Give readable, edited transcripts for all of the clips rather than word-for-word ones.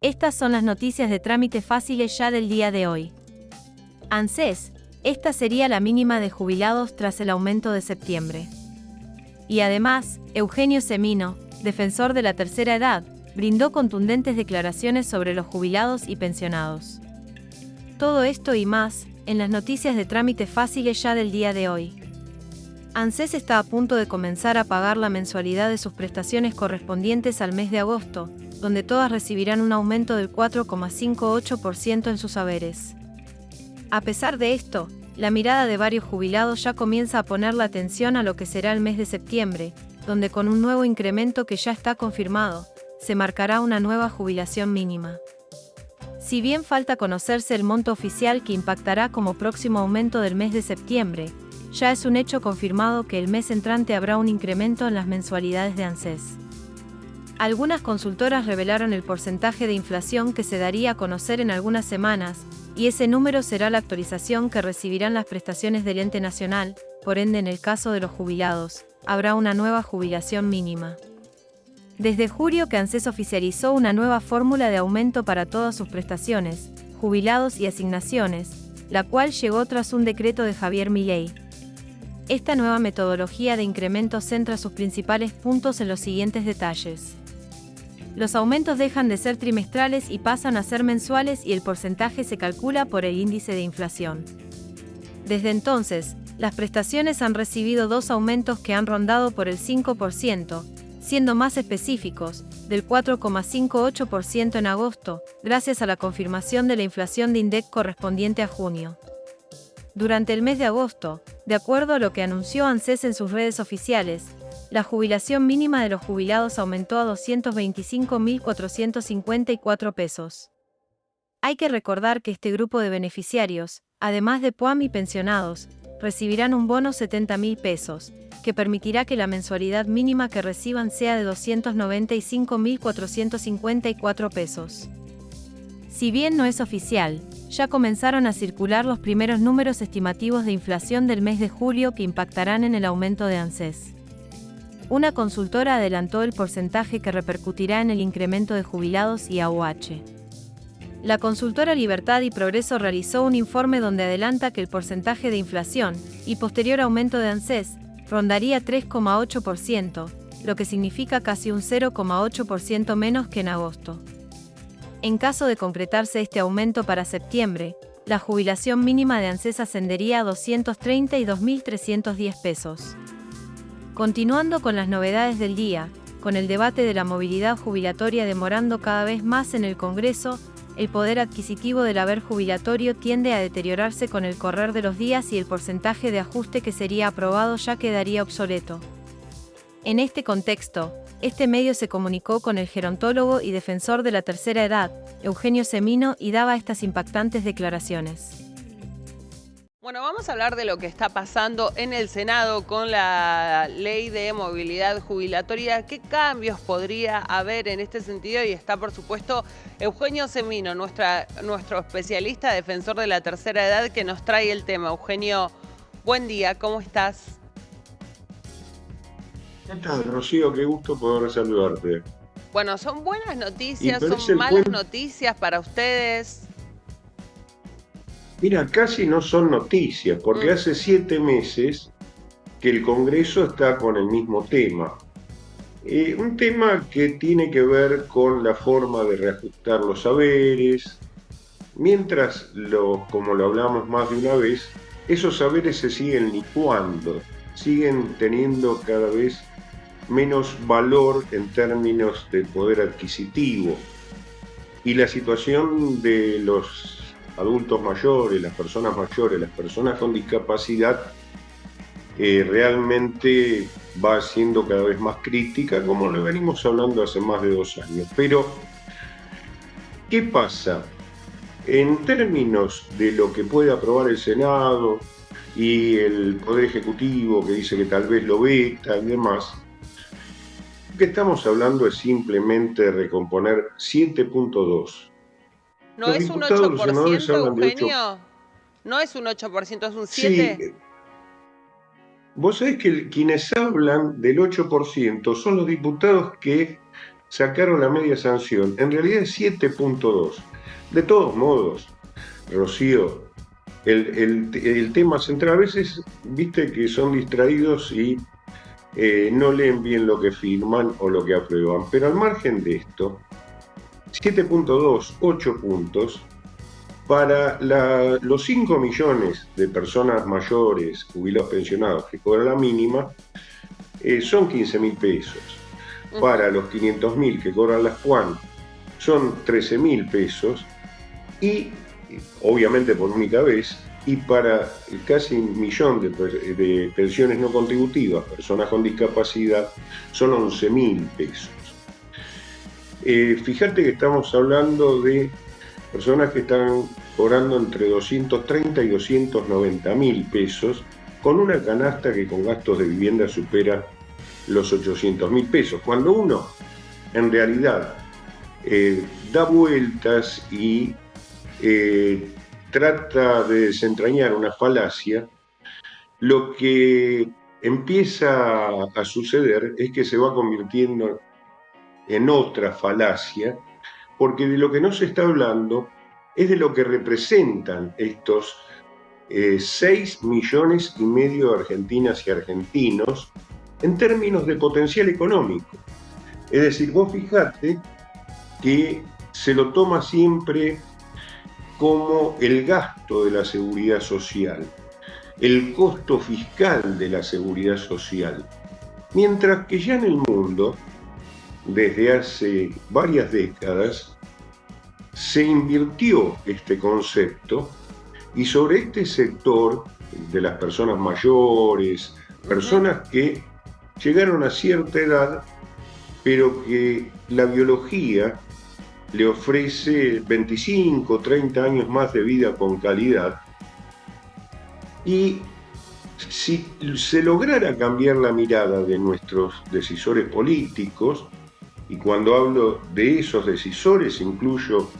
Estas son las noticias de trámites fáciles ya del día de hoy. ANSES, esta sería la mínima de jubilados tras el aumento de septiembre. Y además, Eugenio Semino, defensor de la tercera edad, brindó contundentes declaraciones sobre los jubilados y pensionados. Todo esto y más, en las noticias de trámites fáciles ya del día de hoy. ANSES está a punto de comenzar a pagar la mensualidad de sus prestaciones correspondientes al mes de agosto, donde todas recibirán un aumento del 4,58% en sus haberes. A pesar de esto, la mirada de varios jubilados ya comienza a poner la atención a lo que será el mes de septiembre, donde con un nuevo incremento que ya está confirmado, se marcará una nueva jubilación mínima. Si bien falta conocerse el monto oficial que impactará como próximo aumento del mes de septiembre, ya es un hecho confirmado que el mes entrante habrá un incremento en las mensualidades de ANSES. Algunas consultoras revelaron el porcentaje de inflación que se daría a conocer en algunas semanas, y ese número será la actualización que recibirán las prestaciones del ente nacional. Por ende, en el caso de los jubilados, habrá una nueva jubilación mínima. Desde julio que ANSES oficializó una nueva fórmula de aumento para todas sus prestaciones, jubilados y asignaciones, la cual llegó tras un decreto de Javier Milei. Esta nueva metodología de incremento centra sus principales puntos en los siguientes detalles. Los aumentos dejan de ser trimestrales y pasan a ser mensuales y el porcentaje se calcula por el índice de inflación. Desde entonces, las prestaciones han recibido dos aumentos que han rondado por el 5%, siendo más específicos, del 4,58% en agosto, gracias a la confirmación de la inflación de INDEC correspondiente a junio. Durante el mes de agosto, de acuerdo a lo que anunció ANSES en sus redes oficiales, la jubilación mínima de los jubilados aumentó a 225.454 pesos. Hay que recordar que este grupo de beneficiarios, además de PUAM y pensionados, recibirán un bono 70.000 pesos, que permitirá que la mensualidad mínima que reciban sea de 295.454 pesos. Si bien no es oficial, ya comenzaron a circular los primeros números estimativos de inflación del mes de julio que impactarán en el aumento de ANSES. Una consultora adelantó el porcentaje que repercutirá en el incremento de jubilados y AUH. La consultora Libertad y Progreso realizó un informe donde adelanta que el porcentaje de inflación y posterior aumento de ANSES rondaría 3,8%, lo que significa casi un 0,8% menos que en agosto. En caso de concretarse este aumento para septiembre, la jubilación mínima de ANSES ascendería a 232.310 pesos. Continuando con las novedades del día, con el debate de la movilidad jubilatoria demorando cada vez más en el Congreso, el poder adquisitivo del haber jubilatorio tiende a deteriorarse con el correr de los días y el porcentaje de ajuste que sería aprobado ya quedaría obsoleto. En este contexto, este medio se comunicó con el gerontólogo y defensor de la tercera edad, Eugenio Semino, y daba estas impactantes declaraciones. Bueno, vamos a hablar de lo que está pasando en el Senado con la ley de movilidad jubilatoria. ¿Qué cambios podría haber en este sentido? Y está, por supuesto, Eugenio Semino, nuestro especialista, defensor de la tercera edad, que nos trae el tema. Eugenio, buen día, ¿cómo estás? ¿Qué tal, Rocío? Qué gusto poder saludarte. Bueno, ¿son buenas noticias, son malas noticias para ustedes? Mira, casi no son noticias, porque hace 7 meses que el Congreso está con el mismo tema. Un tema que tiene que ver con la forma de reajustar los saberes, mientras, como lo hablamos más de una vez, esos saberes se siguen licuando, siguen teniendo cada vez menos valor en términos de poder adquisitivo. Y la situación de los adultos mayores, las personas con discapacidad, realmente va siendo cada vez más crítica, como lo venimos hablando hace más de 2 años. Pero, ¿qué pasa? En términos de lo que puede aprobar el Senado y el Poder Ejecutivo, que dice que tal vez lo veta y demás, lo que estamos hablando es simplemente de recomponer 7.2. ¿No es un 8%, Eugenio? ¿No es un 8%, es un 7%? Sí. Vos sabés que quienes hablan del 8% son los diputados que sacaron la media sanción, en realidad es 7.2. De todos modos, Rocío, el tema central, a veces, viste que son distraídos y no leen bien lo que firman o lo que aprueban, pero al margen de esto, 7.2, 8 puntos, para los 5 millones de personas mayores, jubilados, pensionados, que cobran la mínima, son 15.000 pesos. Para los 500.000 que cobran las PUAN, son 13.000 pesos. Y, obviamente por única vez, y para casi 1 millón de pensiones no contributivas, personas con discapacidad, son 11.000 pesos. Fíjate que estamos hablando de personas que están cobrando entre 230 y 290.000 pesos, con una canasta que con gastos de vivienda supera los 800.000 pesos. Cuando uno, en realidad, da vueltas y trata de desentrañar una falacia, lo que empieza a suceder es que se va convirtiendo en otra falacia, porque de lo que no se está hablando es de lo que representan estos 6,5 millones de argentinas y argentinos en términos de potencial económico. Es decir, vos fijate que se lo toma siempre como el gasto de la seguridad social, el costo fiscal de la seguridad social, mientras que ya en el mundo, desde hace varias décadas, se invirtió este concepto y sobre este sector de las personas mayores, personas que llegaron a cierta edad, pero que la biología le ofrece 25, 30 años más de vida con calidad. Y si se lograra cambiar la mirada de nuestros decisores políticos, y cuando hablo de esos decisores incluyo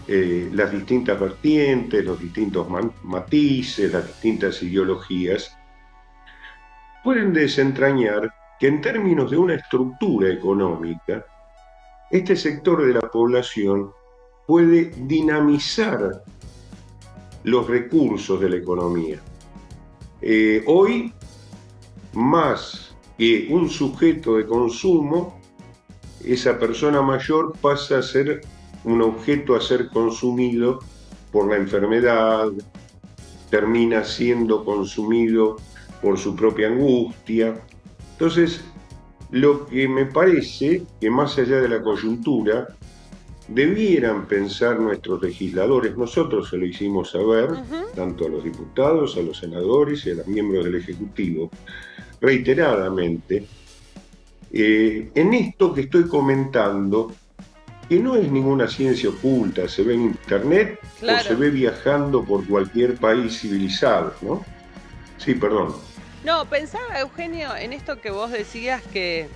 las distintas vertientes, los distintos matices, las distintas ideologías, pueden desentrañar que en términos de una estructura económica, este sector de la población puede dinamizar los recursos de la economía. Hoy, más que un sujeto de consumo, esa persona mayor pasa a ser un objeto a ser consumido por la enfermedad, termina siendo consumido por su propia angustia. Entonces, lo que me parece que más allá de la coyuntura, debieran pensar nuestros legisladores, nosotros se lo hicimos saber, tanto a los diputados, a los senadores y a los miembros del Ejecutivo, reiteradamente, en esto que estoy comentando, que no es ninguna ciencia oculta, se ve en internet, claro, o se ve viajando por cualquier país civilizado, ¿no? Sí, perdón. No, pensaba, Eugenio, en esto que vos decías que,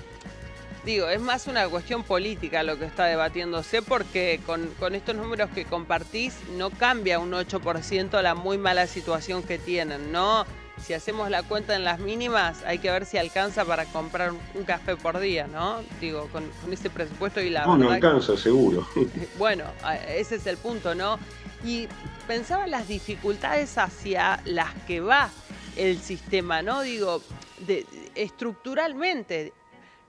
digo, es más una cuestión política lo que está debatiéndose, porque con estos números que compartís no cambia un 8% la muy mala situación que tienen, ¿no? Si hacemos la cuenta en las mínimas, hay que ver si alcanza para comprar un café por día, ¿no? Digo, con ese presupuesto y la verdad... No alcanza, seguro. Bueno, ese es el punto, ¿no? Y pensaba en las dificultades hacia las que va el sistema, ¿no? Digo, estructuralmente,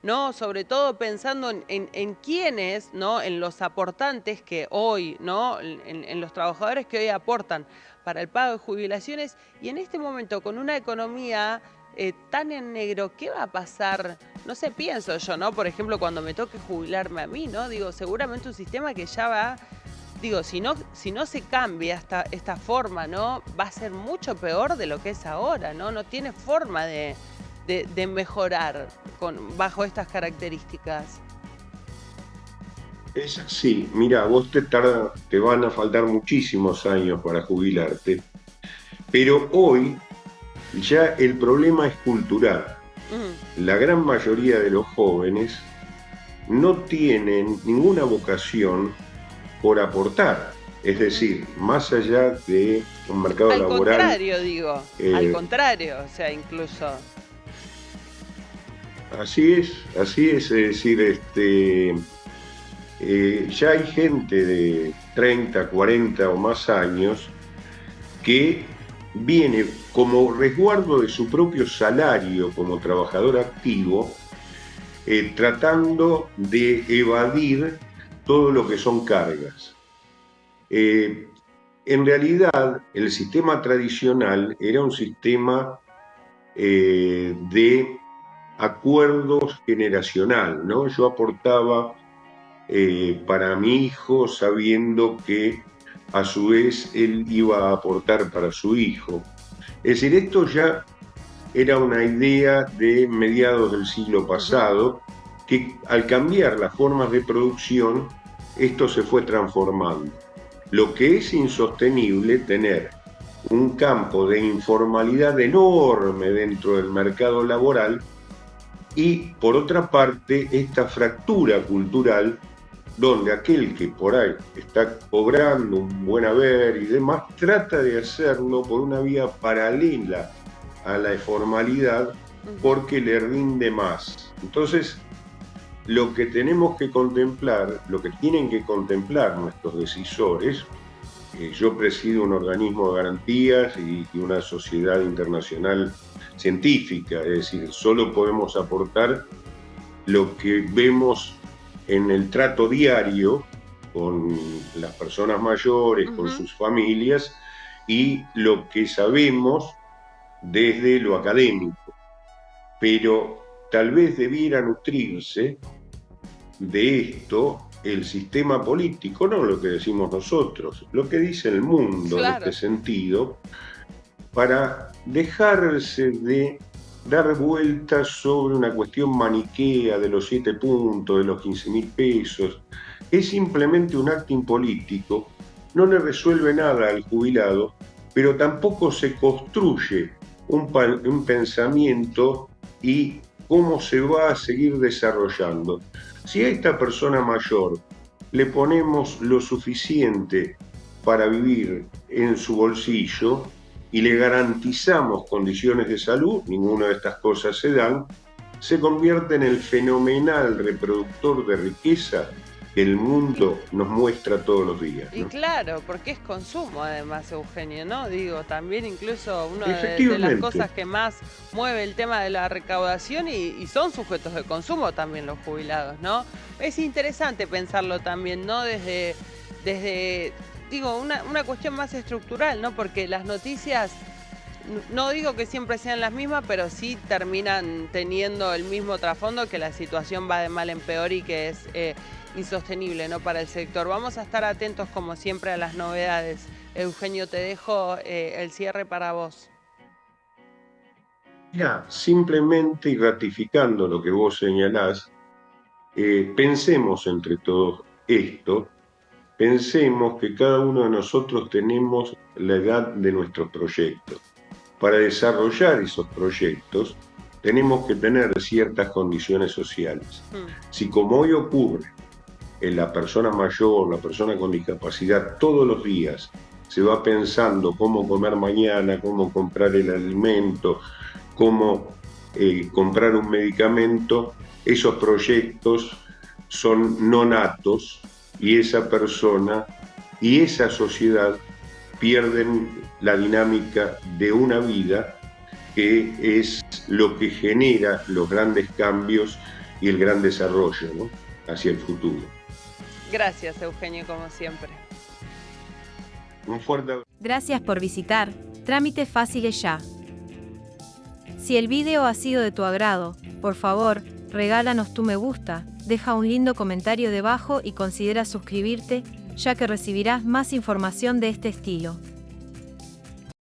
¿no? Sobre todo pensando en quiénes, ¿no? En los aportantes que hoy, ¿no? En los trabajadores que hoy aportan para el pago de jubilaciones, y en este momento con una economía tan en negro, ¿qué va a pasar? No sé, pienso yo, ¿no? Por ejemplo, cuando me toque jubilarme a mí, ¿no? Digo, seguramente un sistema que ya va... Digo, si no se cambia esta forma, ¿no? Va a ser mucho peor de lo que es ahora, ¿no? No tiene forma de mejorar bajo estas características. Es así. Mira, vos te van a faltar muchísimos años para jubilarte, pero hoy ya el problema es cultural. La gran mayoría de los jóvenes no tienen ninguna vocación por aportar, es decir, más allá de un mercado laboral... Al contrario, digo, al contrario, o sea, incluso... Así es, es decir, Ya hay gente de 30, 40 o más años que viene como resguardo de su propio salario como trabajador activo, tratando de evadir todo lo que son cargas. En realidad, el sistema tradicional era un sistema de acuerdos generacional, ¿no? Yo aportaba para mi hijo sabiendo que a su vez él iba a aportar para su hijo. Es decir, esto ya era una idea de mediados del siglo pasado, que al cambiar las formas de producción, esto se fue transformando. Lo que es insostenible tener un campo de informalidad enorme dentro del mercado laboral y, por otra parte, esta fractura cultural donde aquel que por ahí está cobrando un buen haber y demás, trata de hacerlo por una vía paralela a la formalidad porque le rinde más. Entonces, lo que tenemos que contemplar, lo que tienen que contemplar nuestros decisores, yo presido un organismo de garantías y una sociedad internacional científica, es decir, solo podemos aportar lo que vemos en el trato diario con las personas mayores, con sus familias, y lo que sabemos desde lo académico. Pero tal vez debiera nutrirse de esto el sistema político, no lo que decimos nosotros, lo que dice el mundo, claro, en este sentido, para dejarse de dar vueltas sobre una cuestión maniquea de los 7 puntos, de los 15.000 pesos. Es simplemente un acto impolítico, no le resuelve nada al jubilado, pero tampoco se construye un pensamiento y cómo se va a seguir desarrollando. Si a esta persona mayor le ponemos lo suficiente para vivir en su bolsillo y le garantizamos condiciones de salud, ninguna de estas cosas se dan, se convierte en el fenomenal reproductor de riqueza que el mundo nos muestra todos los días, ¿no? Y claro, porque es consumo además, Eugenio, ¿no? Digo, también incluso una de las cosas que más mueve el tema de la recaudación y son sujetos de consumo también los jubilados, ¿no? Es interesante pensarlo también, ¿no? Desde digo, una cuestión más estructural, ¿no? Porque las noticias, no digo que siempre sean las mismas, pero sí terminan teniendo el mismo trasfondo, que la situación va de mal en peor y que es insostenible, ¿no? Para el sector. Vamos a estar atentos como siempre a las novedades. Eugenio, te dejo el cierre para vos. Ya, simplemente y ratificando lo que vos señalás, pensemos entre todo esto. Pensemos que cada uno de nosotros tenemos la edad de nuestros proyectos. Para desarrollar esos proyectos tenemos que tener ciertas condiciones sociales. Si como hoy ocurre en la persona mayor, la persona con discapacidad, todos los días se va pensando cómo comer mañana, cómo comprar el alimento, cómo comprar un medicamento, esos proyectos son no natos, y esa persona y esa sociedad pierden la dinámica de una vida que es lo que genera los grandes cambios y el gran desarrollo, ¿no? Hacia el futuro. Gracias, Eugenio, como siempre. Un fuerte abrazo. Gracias por visitar Trámites Fáciles Ya. Si el video ha sido de tu agrado, por favor, regálanos tu me gusta, deja un lindo comentario debajo y considera suscribirte, ya que recibirás más información de este estilo.